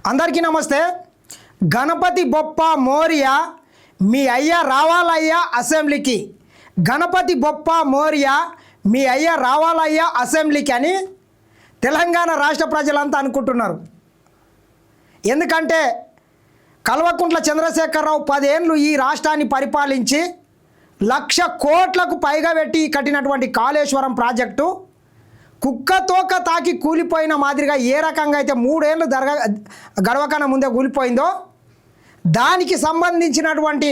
అందరికీ నమస్తే. గణపతి బొప్ప మోరియా మీ అయ్య రావాలయ్యా అసెంబ్లీకి, గణపతి బొప్ప మోరియా మీ అయ్య రావాలయ్యా అసెంబ్లీకి అని తెలంగాణ రాష్ట్ర ప్రజలంతా అనుకుంటున్నారు. ఎందుకంటే కల్వకుంట్ల చంద్రశేఖరరావు 10 ఏళ్ళు ఈ రాష్ట్రాన్ని పరిపాలించి 1,00,000 కోట్లకు పైగా పెట్టి కట్టినటువంటి కాళేశ్వరం ప్రాజెక్టు కుక్కతోక తాకి కూలిపోయిన మాదిరిగా ఏ రకంగా అయితే 3 ఏళ్ళు గడవకన్నా ముందే కూలిపోయిందో దానికి సంబంధించినటువంటి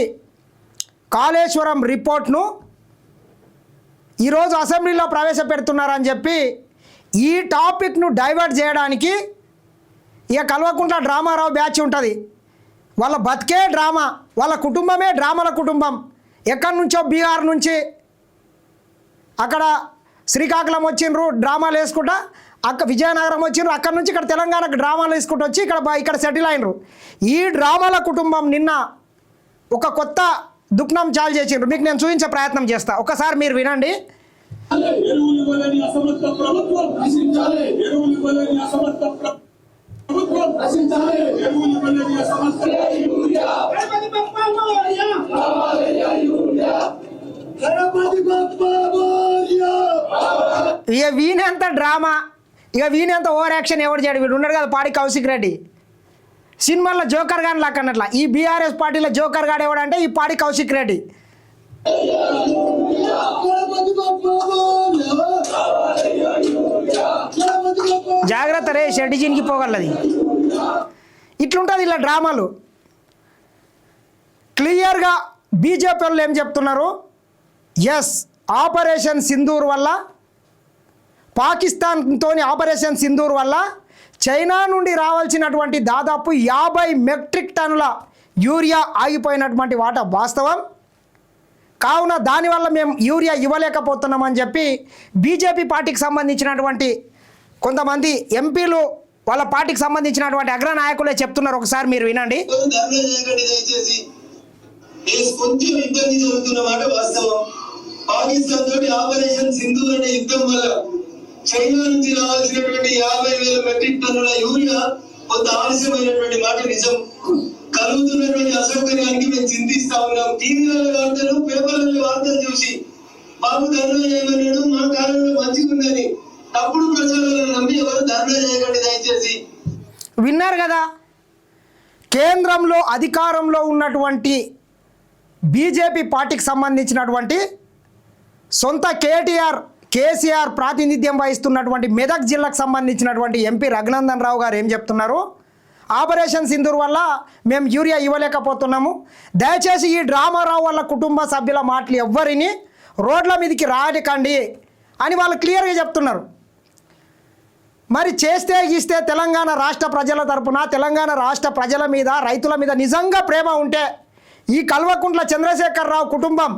కాళేశ్వరం రిపోర్ట్ను ఈరోజు అసెంబ్లీలో ప్రవేశపెడుతున్నారని చెప్పి ఈ టాపిక్ను డైవర్ట్ చేయడానికి ఇక కల్వకుంట్ల డ్రామారావు బ్యాచ్ ఉంటుంది. వాళ్ళ బతికే డ్రామా, వాళ్ళ కుటుంబమే డ్రామాల కుటుంబం. ఎక్కడి నుంచో బీహార్ నుంచి అక్కడ శ్రీకాకుళం వచ్చిండ్రు డ్రామాలు వేసుకుంటా, విజయనగరం వచ్చిండ్రు, అక్కడి నుంచి ఇక్కడ తెలంగాణకు డ్రామాలు వేసుకుంటూ వచ్చి ఇక్కడ సెటిల్ అయినరు. ఈ డ్రామాల కుటుంబం నిన్న ఒక కొత్త దుఃఖం చాలు చేసిండ్రు. మీకు నేను చూపించే ప్రయత్నం చేస్తా, ఒకసారి మీరు వినండి. ఇక వీనంత డ్రామా, ఇక వీనంత ఓవర్ యాక్షన్ ఎవరు చేయడు. వీడు ఉన్నాడు కదా పాడి కౌశిక్ రెడ్డి, సినిమాల్లో జోకర్ గాని లాక్కన్నట్ల. ఈ బీఆర్ఎస్ పార్టీలో జోకర్ గాడు ఎవడంటే ఈ పాడి కౌశిక్ రెడ్డి. జాగ్రత్త రే, షెడ్డి చినికి పోగలది. ఇట్లుంటుంది ఇలా డ్రామాలు. క్లియర్గా బీజేపీ వాళ్ళు ఏం చెప్తున్నారు, ఎస్ ఆపరేషన్ సింధూర్ వల్ల, పాకిస్తాన్తోని ఆపరేషన్ సింధూర్ వల్ల చైనా నుండి రావాల్సినటువంటి దాదాపు 50 మెట్రిక్ టన్నుల యూరియా ఆగిపోయినటువంటి వాట వాస్తవం. కావున దానివల్ల మేము యూరియా ఇవ్వలేకపోతున్నామని చెప్పి బీజేపీ పార్టీకి సంబంధించినటువంటి కొంతమంది ఎంపీలు వాళ్ళ పార్టీకి సంబంధించినటువంటి అగ్ర నాయకులే చెప్తున్నారు. ఒకసారి మీరు వినండి. పాకిస్తాన్ తోటి ఆపరేషన్ సింధూర్ అనే యుద్ధం వల్ల చైనా నుంచి రావాల్సినటువంటి 50,000 మెట్రిక్ టన్నుల యూరియా కొంత ఆలస్యమైనటువంటి మాట నిజం. కలుగుతున్నటువంటి అసౌకర్యానికి మేము చింతిస్తా ఉన్నాం. టీవీలలో వార్తలు, పేపర్లలో వార్తలు చూసి బాబు ధర్నా చేయమన్నాడు, మా కాలంలో మంచిగుందని తప్పుడు ప్రచారాలను నమ్మి ఎవరు ధర్నా చేయకండి దయచేసి. విన్నారు కదా, కేంద్రంలో అధికారంలో ఉన్నటువంటి బీజేపీ పార్టీకి సంబంధించినటువంటి సొంత కేసీఆర్ ప్రాతినిధ్యం వహిస్తున్నటువంటి మెదక్ జిల్లాకు సంబంధించినటువంటి ఎంపీ రఘునందన్ రావు గారు ఏం చెప్తున్నారు, ఆపరేషన్ సింధూర్ వల్ల మేము యూరియా ఇవ్వలేకపోతున్నాము, దయచేసి ఈ డ్రామారావు వాళ్ళ కుటుంబ సభ్యుల మాటలు ఎవ్వరిని రోడ్ల మీదకి రానికండి అని వాళ్ళు క్లియర్గా చెప్తున్నారు. మరి చేస్తే గీస్తే తెలంగాణ రాష్ట్ర ప్రజల తరపున, తెలంగాణ రాష్ట్ర ప్రజల మీద, రైతుల మీద నిజంగా ప్రేమ ఉంటే ఈ కల్వకుంట్ల చంద్రశేఖరరావు కుటుంబం,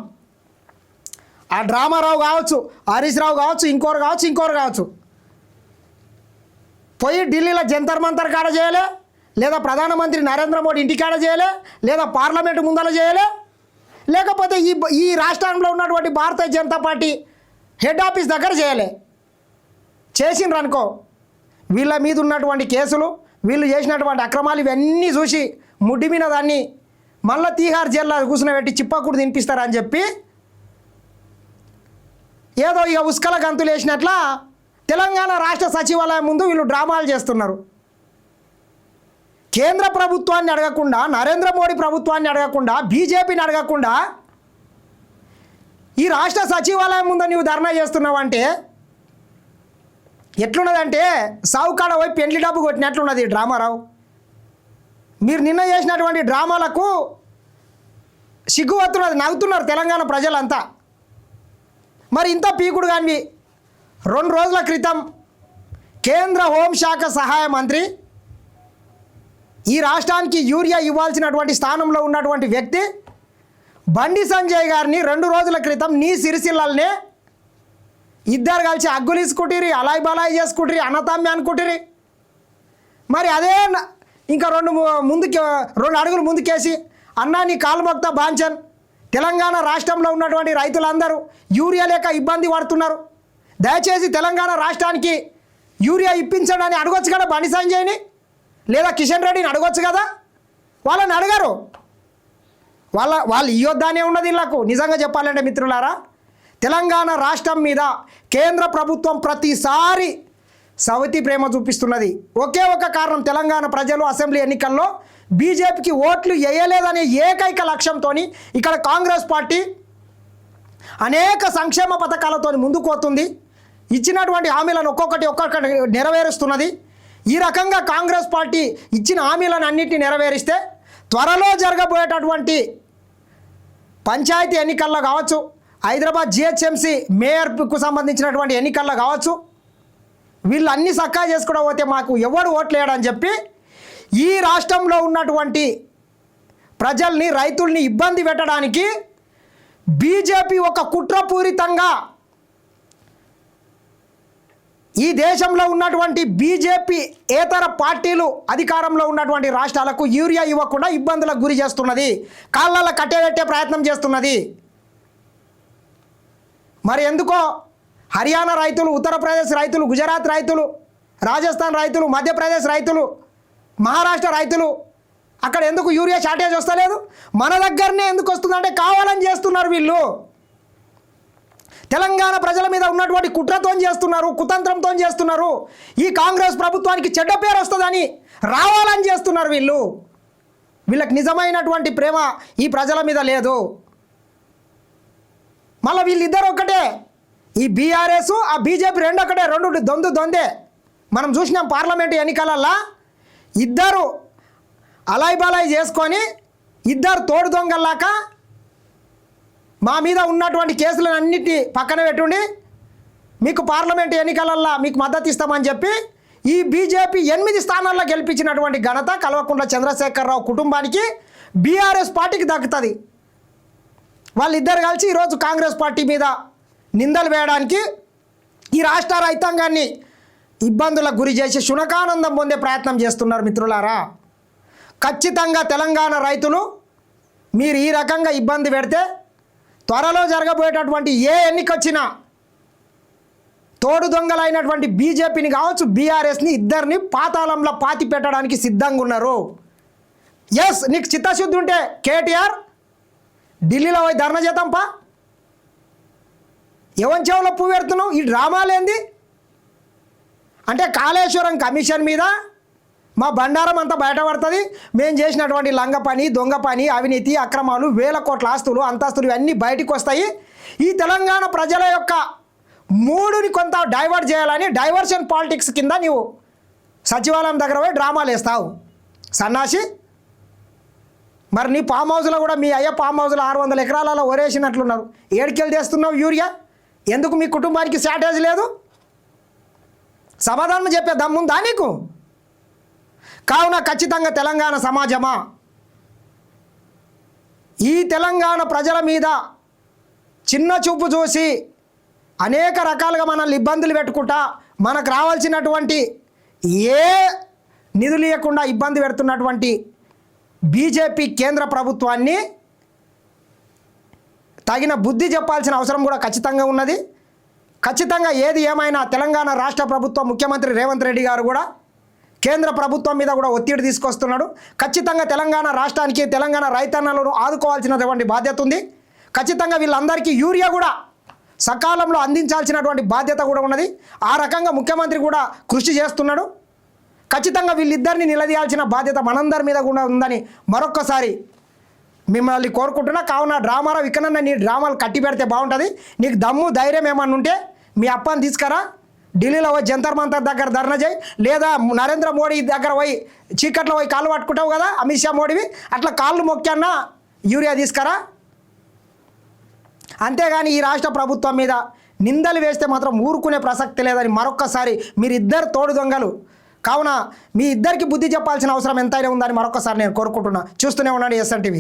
ఆ డ్రామారావు కావచ్చు, హరీష్ రావు కావచ్చు, ఇంకోరు కావచ్చు, పోయి ఢిల్లీలో జంతర్ మంతర్ కాడ చేయలే, లేదా ప్రధానమంత్రి నరేంద్ర మోడీ ఇంటికాడ చేయలే, లేదా పార్లమెంటు ముందర చేయలే, లేకపోతే ఈ రాష్ట్రంలో ఉన్నటువంటి Bharatiya Janata party head office దగ్గర చేయలే. చేసిండ్రు అనుకో, వీళ్ళ మీద ఉన్నటువంటి కేసులు, వీళ్ళు చేసినటువంటి అక్రమాలు ఇవన్నీ చూసి ముడ్డి మీద దాన్ని మళ్ళీ తీహార్ జైల్లో కూర్చుని చిప్పకూడు తినిపిస్తారని చెప్పి ఏదో ఇక ఉస్కల గంతులు వేసినట్ల తెలంగాణ రాష్ట్ర సచివాలయం ముందు వీళ్ళు డ్రామాలు చేస్తున్నారు. కేంద్ర ప్రభుత్వాన్ని అడగకుండా, నరేంద్ర మోడీ ప్రభుత్వాన్ని అడగకుండా, బీజేపీని అడగకుండా ఈ రాష్ట్ర సచివాలయం ముందు నువ్వు ధర్నా చేస్తున్నావంటే ఎట్లున్నదంటే సావుకాడ పోయి పెండ్లి డబ్బు కొట్టినట్లున్నది డ్రామారావు. మీరు నిన్న చేసినటువంటి డ్రామాలకు సిగ్గువత్తున్నది, నవ్వుతున్నారు తెలంగాణ ప్రజలంతా. మరి ఇంత పీకుడు కానీ 2 రోజుల క్రితం కేంద్ర హోంశాఖ సహాయ మంత్రి, ఈ రాష్ట్రానికి యూరియా ఇవ్వాల్సినటువంటి స్థానంలో ఉన్నటువంటి వ్యక్తి బండి సంజయ్ గారిని 2 రోజుల క్రితం నీ సిరిసిల్లల్నే ఇద్దరు కలిసి అగ్గులీసుకుంటురి, అలాయ్ బలాయి చేసుకుంటురి, అన్నతమ్మి అనుకుంటురి. మరి అదే ఇంకా 2 అడుగులు ముందుకేసి అన్నా నీ కాలు మొక్తా బాంచన్, తెలంగాణ రాష్ట్రంలో ఉన్నటువంటి రైతులందరూ యూరియా లేక ఇబ్బంది పడుతున్నారు, దయచేసి తెలంగాణ రాష్ట్రానికి యూరియా ఇప్పించండి అని అడగొచ్చు కదా బండి సంజయ్ని. లేదా కిషన్ రెడ్డిని అడగొచ్చు కదా, వాళ్ళని అడగరు. వాళ్ళు ఇవ్వద్దానే ఉన్నది వీళ్ళకు. నిజంగా చెప్పాలంటే మిత్రులారా, తెలంగాణ రాష్ట్రం మీద కేంద్ర ప్రభుత్వం ప్రతిసారి సవతి ప్రేమ చూపిస్తున్నది. ఒకే ఒక కారణం, తెలంగాణ ప్రజలు అసెంబ్లీ ఎన్నికల్లో బీజేపీకి ఓట్లు వేయలేదనే ఏకైక లక్ష్యంతో ఇక్కడ కాంగ్రెస్ పార్టీ అనేక సంక్షేమ పథకాలతో ముందుకు పోతుంది. ఇచ్చినటువంటి హామీలను ఒక్కొక్కటి నెరవేరుస్తున్నది. ఈ రకంగా కాంగ్రెస్ పార్టీ ఇచ్చిన హామీలను అన్నింటినీ నెరవేరిస్తే త్వరలో జరగబోయేటటువంటి పంచాయతీ ఎన్నికల్లో కావచ్చు, హైదరాబాద్ జిహెచ్ఎంసీ మేయర్కు సంబంధించినటువంటి ఎన్నికల్లో కావచ్చు, వీళ్ళు అన్ని సక్కా చేసుకుంటూ పోతే మాకు ఎవడు ఓట్లు వేయడని చెప్పి ఈ రాష్ట్రంలో ఉన్నటువంటి ప్రజల్ని, రైతుల్ని ఇబ్బంది పెట్టడానికి బీజేపీ ఒక కుట్రపూరితంగా ఈ దేశంలో ఉన్నటువంటి బీజేపీ ఏతర పార్టీలు అధికారంలో ఉన్నటువంటి రాష్ట్రాలకు యూరియా ఇవ్వకుండా ఇబ్బందులకు గురి చేస్తున్నది, కాళ్ళ కట్టెబెట్టే ప్రయత్నం చేస్తున్నది. మరి ఎందుకో హర్యానా రైతులు, ఉత్తరప్రదేశ్ రైతులు, గుజరాత్ రైతులు, రాజస్థాన్ రైతులు, మధ్యప్రదేశ్ రైతులు, మహారాష్ట్ర రైతులు అక్కడ ఎందుకు యూరియా షార్టేజ్ వస్తలేదు? మన దగ్గరనే ఎందుకు వస్తుందంటే కావాలని చేస్తున్నారు వీళ్ళు. తెలంగాణ ప్రజల మీద ఉన్నటువంటి కుట్రతో చేస్తున్నారు, కుతంత్రంతో చేస్తున్నారు. ఈ కాంగ్రెస్ ప్రభుత్వానికి చెడ్డ పేరు వస్తుందని రావాలని చేస్తున్నారు వీళ్ళు. వీళ్ళకి నిజమైనటువంటి ప్రేమ ఈ ప్రజల మీద లేదు. మళ్ళీ వీళ్ళిద్దరు ఒక్కటే, ఈ బీఆర్ఎస్ ఆ బీజేపీ రెండు ఒకటే, రెండు దొందే. మనం చూసినాం పార్లమెంటు ఎన్నికలల్లో ఇద్దరు అలాయ్ బలాయ్ చేసుకొని ఇద్దరు తోడు దొంగల్లాక మా మీద ఉన్నటువంటి కేసులను అన్నిటి పక్కన పెట్టుండి మీకు పార్లమెంటు ఎన్నికలల్లో మీకు మద్దతు ఇస్తామని చెప్పి ఈ బీజేపీ 8 స్థానాల్లో గెలిపించినటువంటి ఘనత కల్వకుంట్ల చంద్రశేఖరరావు కుటుంబానికి, బీఆర్ఎస్ పార్టీకి దక్కుతుంది. వాళ్ళిద్దరు కలిసి ఈరోజు కాంగ్రెస్ పార్టీ మీద నిందలు వేయడానికి ఈ రాష్ట్ర రైతాంగాన్ని ఇబ్బందులకు గురి చేసి శునకానందం పొందే ప్రయత్నం చేస్తున్నారు. మిత్రులారా, ఖచ్చితంగా తెలంగాణ రైతులు మీరు ఈ రకంగా ఇబ్బంది పెడితే త్వరలో జరగబోయేటటువంటి ఏ ఎన్నికొచ్చినా తోడు దొంగలైనటువంటి బీజేపీని కావచ్చు, బీఆర్ఎస్ని ఇద్దరిని పాతాళంలో పాతి పెట్టడానికి సిద్ధంగా ఉన్నారు. ఎస్, నీకు చిత్తశుద్ధి ఉంటే కేటీఆర్ ఢిల్లీలో పోయి ధర్నా చేద్దాంపా. ఎవరి చెవులో పువ్వు పెడుతున్నావు? ఈ డ్రామాలేంది అంటే కాళేశ్వరం కమిషన్ మీద మా బండారం అంతా బయటపడుతుంది, మేము చేసినటువంటి లంగ పని, దొంగ పని, అవినీతి, అక్రమాలు, వేల కోట్ల ఆస్తులు, అంతస్తులు ఇవన్నీ బయటకు వస్తాయి. ఈ తెలంగాణ ప్రజల యొక్క మూడుని కొంత డైవర్ట్ చేయాలని డైవర్షన్ పాలిటిక్స్ కింద నీవు సచివాలయం దగ్గర పోయి డ్రామాలు వేస్తావు సన్నాసి. మరి నీ ఫామ్ హౌస్లో కూడా మీ అయ్య ఫామ్ హౌస్లో 600 ఎకరాలలో ఒరేసినట్లున్నారు. ఏడుకెళ్ళి తెస్తున్నావు యూరియా? ఎందుకు మీ కుటుంబానికి షార్టేజ్ లేదు? సమాధానం చెప్పే దమ్ముందా నీకు? కావున ఖచ్చితంగా తెలంగాణ సమాజమా, ఈ తెలంగాణ ప్రజల మీద చిన్న చూపు చూసి అనేక రకాలుగా మనల్ని ఇబ్బందులు పెట్టుకుంటా మనకు రావాల్సినటువంటి ఏ నిధులు ఇవ్వకుండా ఇబ్బంది పెడుతున్నటువంటి బీజేపీ కేంద్ర ప్రభుత్వాన్ని తగిన బుద్ధి చెప్పాల్సిన అవసరం కూడా ఖచ్చితంగా ఉన్నది. ఖచ్చితంగా ఏది ఏమైనా తెలంగాణ రాష్ట్ర ప్రభుత్వం, ముఖ్యమంత్రి రేవంత్ రెడ్డి గారు కూడా కేంద్ర ప్రభుత్వం మీద కూడా ఒత్తిడి తీసుకొస్తున్నాడు. ఖచ్చితంగా తెలంగాణ రాష్ట్రానికి, తెలంగాణ రైతన్నలను ఆదుకోవాల్సినటువంటి బాధ్యత ఉంది. ఖచ్చితంగా వీళ్ళందరికీ యూరియా కూడా సకాలంలో అందించాల్సినటువంటి బాధ్యత కూడా ఉన్నది. ఆ రకంగా ముఖ్యమంత్రి కూడా కృషి చేస్తున్నాడు. ఖచ్చితంగా వీళ్ళిద్దరిని నిలదీయాల్సిన బాధ్యత మనందరి మీద కూడా ఉందని మరొక్కసారి మిమ్మల్ని కోరుకుంటున్నా. కావున డ్రామాలో ఇకనన్నా నీ డ్రామాలు కట్టి పెడితే బాగుంటుంది. నీకు దమ్ము ధైర్యం ఏమన్నా ఉంటే మీ అప్పని తీసుకురా, ఢిల్లీలో పోయి జంతర్ మంతర్ దగ్గర ధర్నా చేయి, లేదా నరేంద్ర మోడీ దగ్గర పోయి చీకట్లో పోయి కాళ్ళు పట్టుకుంటావు కదా అమిత్ షా మోడీవి, అట్లా కాళ్ళు మొక్కన్నా యూరియా తీసుకురా. అంతేగాని ఈ రాష్ట్ర ప్రభుత్వం మీద నిందలు వేస్తే మాత్రం ఊరుకునే ప్రసక్తి లేదని మరొక్కసారి మీరిద్దరు తోడు దొంగలు. కావున మీ ఇద్దరికి బుద్ధి చెప్పాల్సిన అవసరం ఎంతైనా ఉందని మరొకసారి నేను కోరుకుంటున్నా. చూస్తూనే ఉండండి SN TV.